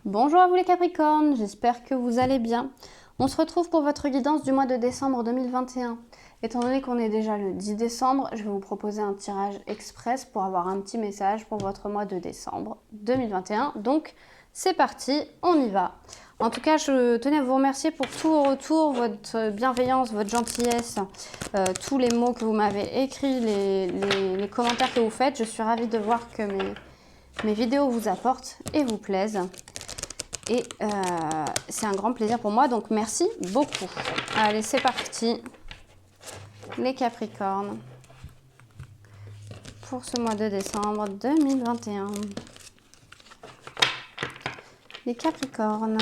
Bonjour à vous les Capricornes, j'espère que vous allez bien. On se retrouve pour votre guidance du mois de décembre 2021. Étant donné qu'on est déjà le 10 décembre, je vais vous proposer un tirage express pour avoir un petit message pour votre mois de décembre 2021. Donc c'est parti, on y va. En tout cas, je tenais à vous remercier pour tout vos retours, votre bienveillance, votre gentillesse, tous les mots que vous m'avez écrits, les commentaires que vous faites. Je suis ravie de voir que mes vidéos vous apportent et vous plaisent. Et c'est un grand plaisir pour moi, donc merci beaucoup. Allez, c'est parti. Les Capricornes. Pour ce mois de décembre 2021. Les Capricornes.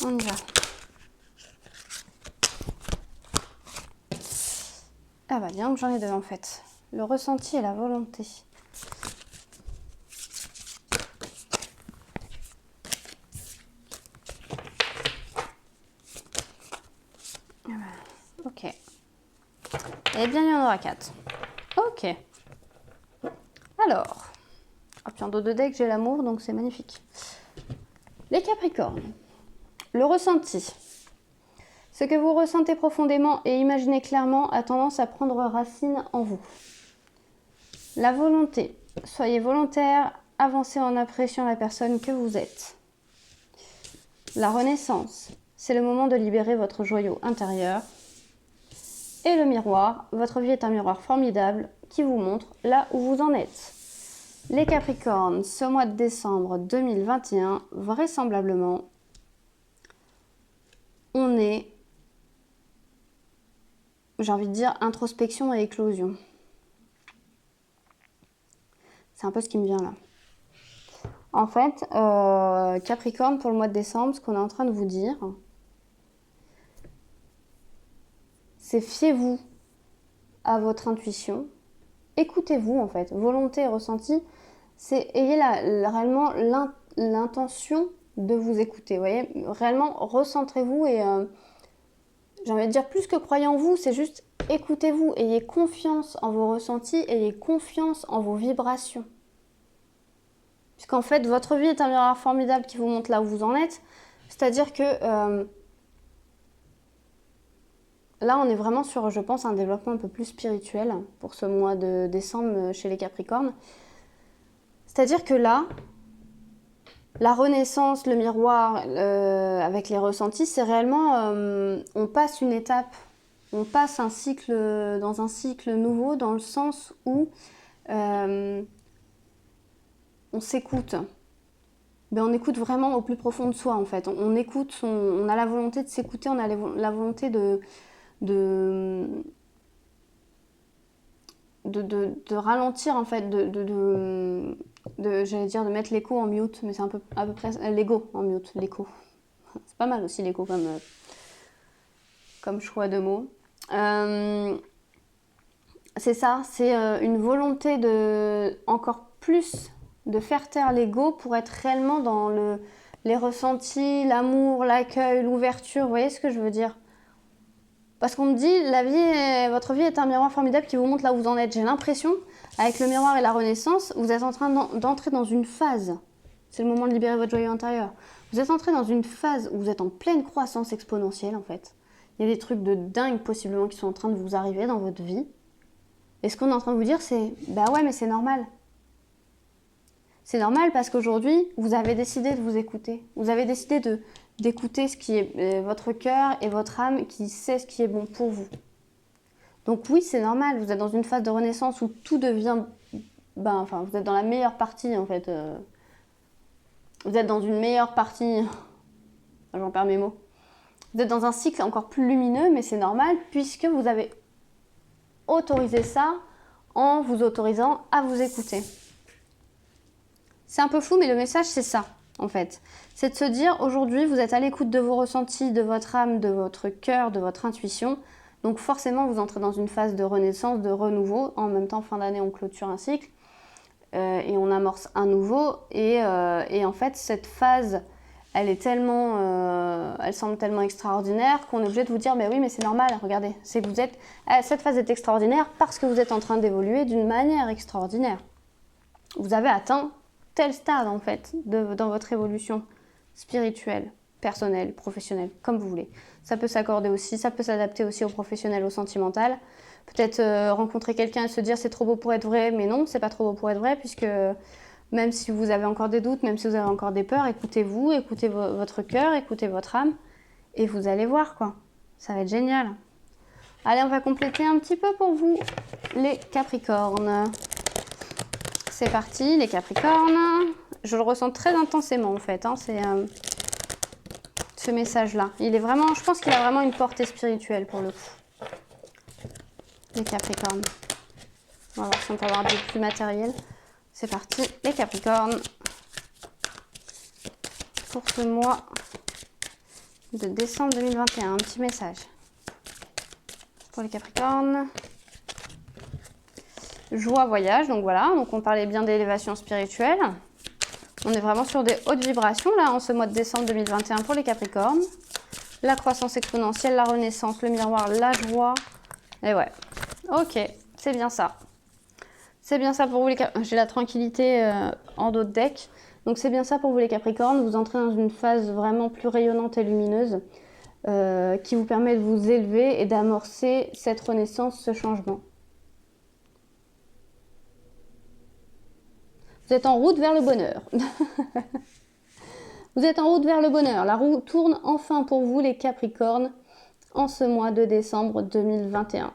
On y va. Ah bah bien, j'en ai deux en fait. Le ressenti et la volonté. Ok. Eh bien, il y en aura 4. Ok. Alors. Oh, puis en dos de deck, j'ai l'amour, donc c'est magnifique. Les Capricornes. Le ressenti. Ce que vous ressentez profondément et imaginez clairement a tendance à prendre racine en vous. La volonté. Soyez volontaire, avancez en appréciant la personne que vous êtes. La renaissance. C'est le moment de libérer votre joyau intérieur. Et le miroir. Votre vie est un miroir formidable qui vous montre là où vous en êtes. Les Capricornes, ce mois de décembre 2021, vraisemblablement, on est, j'ai envie de dire, introspection et éclosion. C'est un peu ce qui me vient là. En fait, Capricorne, pour le mois de décembre, ce qu'on est en train de vous dire, c'est fiez-vous à votre intuition. Écoutez-vous, en fait. Volonté et ressenti, c'est ayez réellement l'intention de vous écouter. Vous voyez, réellement, recentrez-vous et j'ai envie de dire plus que croyez en vous, c'est juste écoutez-vous. Ayez confiance en vos ressentis, ayez confiance en vos vibrations. Puisqu'en fait, votre vie est un miroir formidable qui vous montre là où vous en êtes. C'est-à-dire que là, on est vraiment sur, je pense, un développement un peu plus spirituel pour ce mois de décembre chez les Capricornes. C'est-à-dire que là, la renaissance, le miroir avec les ressentis, c'est réellement, on passe une étape, on passe un cycle dans un cycle nouveau dans le sens où on s'écoute. Ben, on écoute vraiment au plus profond de soi en fait. On écoute, on a la volonté de s'écouter, on a la volonté de ralentir en fait, j'allais dire de mettre l'écho en mute, mais c'est à peu près l'ego en mute, l'écho. C'est pas mal aussi l'écho comme choix de mots. C'est ça, c'est une volonté de encore plus de faire taire l'ego pour être réellement dans les ressentis, l'amour, l'accueil, l'ouverture. Vous voyez ce que je veux dire? Parce qu'on me dit, votre vie est un miroir formidable qui vous montre là où vous en êtes. J'ai l'impression, avec le miroir et la renaissance, vous êtes en train d'entrer dans une phase. C'est le moment de libérer votre joyau intérieur. Vous êtes entré dans une phase où vous êtes en pleine croissance exponentielle en fait. Il y a des trucs de dingue possiblement qui sont en train de vous arriver dans votre vie. Et ce qu'on est en train de vous dire, c'est bah ouais, mais c'est normal. C'est normal parce qu'aujourd'hui, vous avez décidé de vous écouter. Vous avez décidé d'écouter ce qui est votre cœur et votre âme qui sait ce qui est bon pour vous. Donc oui, c'est normal. Vous êtes dans une phase de renaissance où tout devient... vous êtes dans la meilleure partie en fait. Vous êtes dans une meilleure partie... J'en perds mes mots. Vous êtes dans un cycle encore plus lumineux, mais c'est normal puisque vous avez autorisé ça en vous autorisant à vous écouter. C'est un peu fou, mais le message, c'est ça, en fait. C'est de se dire, aujourd'hui, vous êtes à l'écoute de vos ressentis, de votre âme, de votre cœur, de votre intuition. Donc forcément, vous entrez dans une phase de renaissance, de renouveau. En même temps, fin d'année, on clôture un cycle et on amorce un nouveau. Et en fait, cette phase elle est tellement, elle semble tellement extraordinaire qu'on est obligé de vous dire, mais oui, mais c'est normal, regardez, c'est que vous êtes, cette phase est extraordinaire parce que vous êtes en train d'évoluer d'une manière extraordinaire. Vous avez atteint tel stade en fait dans votre évolution spirituelle, personnelle, professionnelle, comme vous voulez. Ça peut s'accorder aussi, ça peut s'adapter aussi au professionnel, au sentimental. Peut-être rencontrer quelqu'un et se dire c'est trop beau pour être vrai, mais non, c'est pas trop beau pour être vrai, puisque même si vous avez encore des doutes, même si vous avez encore des peurs, écoutez-vous, écoutez votre cœur, écoutez votre âme, et vous allez voir quoi. Ça va être génial. Allez, on va compléter un petit peu pour vous, les Capricornes. C'est parti, les Capricornes. Je le ressens très intensément en fait, hein, c'est ce message-là. Il est vraiment, je pense qu'il a vraiment une portée spirituelle pour le coup. Les Capricornes. On va voir si on peut avoir du plus matériel. C'est parti, les Capricornes. Pour ce mois de décembre 2021, un petit message. Pour les Capricornes. Joie, voyage, donc voilà. Donc on parlait bien d'élévation spirituelle. On est vraiment sur des hautes vibrations là en ce mois de décembre 2021 pour les Capricornes. La croissance exponentielle, la renaissance, le miroir, la joie. Et ouais, ok, c'est bien ça. C'est bien ça pour vous les Capricornes. J'ai la tranquillité en dos de deck. Donc c'est bien ça pour vous les Capricornes. Vous entrez dans une phase vraiment plus rayonnante et lumineuse qui vous permet de vous élever et d'amorcer cette renaissance, ce changement. Vous êtes en route vers le bonheur. Vous êtes en route vers le bonheur. La roue tourne enfin pour vous les Capricornes en ce mois de décembre 2021.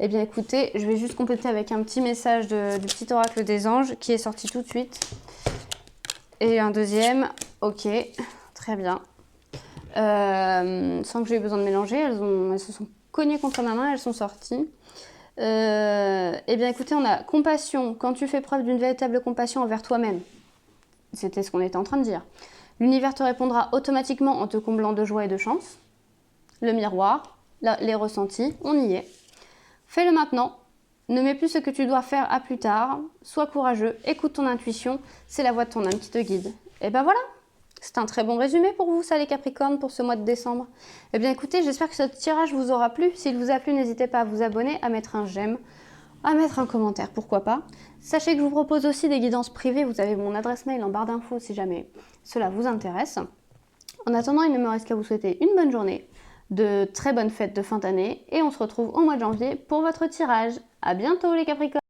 Eh bien écoutez, je vais juste compléter avec un petit message du petit oracle des anges qui est sorti tout de suite. Et un deuxième, ok, très bien. Sans que j'ai eu besoin de mélanger, elles se sont cognées contre ma main, elles sont sorties. Eh bien écoutez, on a compassion, quand tu fais preuve d'une véritable compassion envers toi-même. C'était ce qu'on était en train de dire. L'univers te répondra automatiquement en te comblant de joie et de chance. Le miroir, les ressentis, on y est. Fais-le maintenant. Ne mets plus ce que tu dois faire à plus tard. Sois courageux, écoute ton intuition, c'est la voix de ton âme qui te guide. Et ben voilà, c'est un très bon résumé pour vous, ça les Capricornes, pour ce mois de décembre. Eh bien écoutez, j'espère que ce tirage vous aura plu. S'il vous a plu, n'hésitez pas à vous abonner, à mettre un j'aime, à mettre un commentaire, pourquoi pas. Sachez que je vous propose aussi des guidances privées. Vous avez mon adresse mail en barre d'infos si jamais cela vous intéresse. En attendant, il ne me reste qu'à vous souhaiter une bonne journée, de très bonnes fêtes de fin d'année et on se retrouve au mois de janvier pour votre tirage. À bientôt les Capricornes!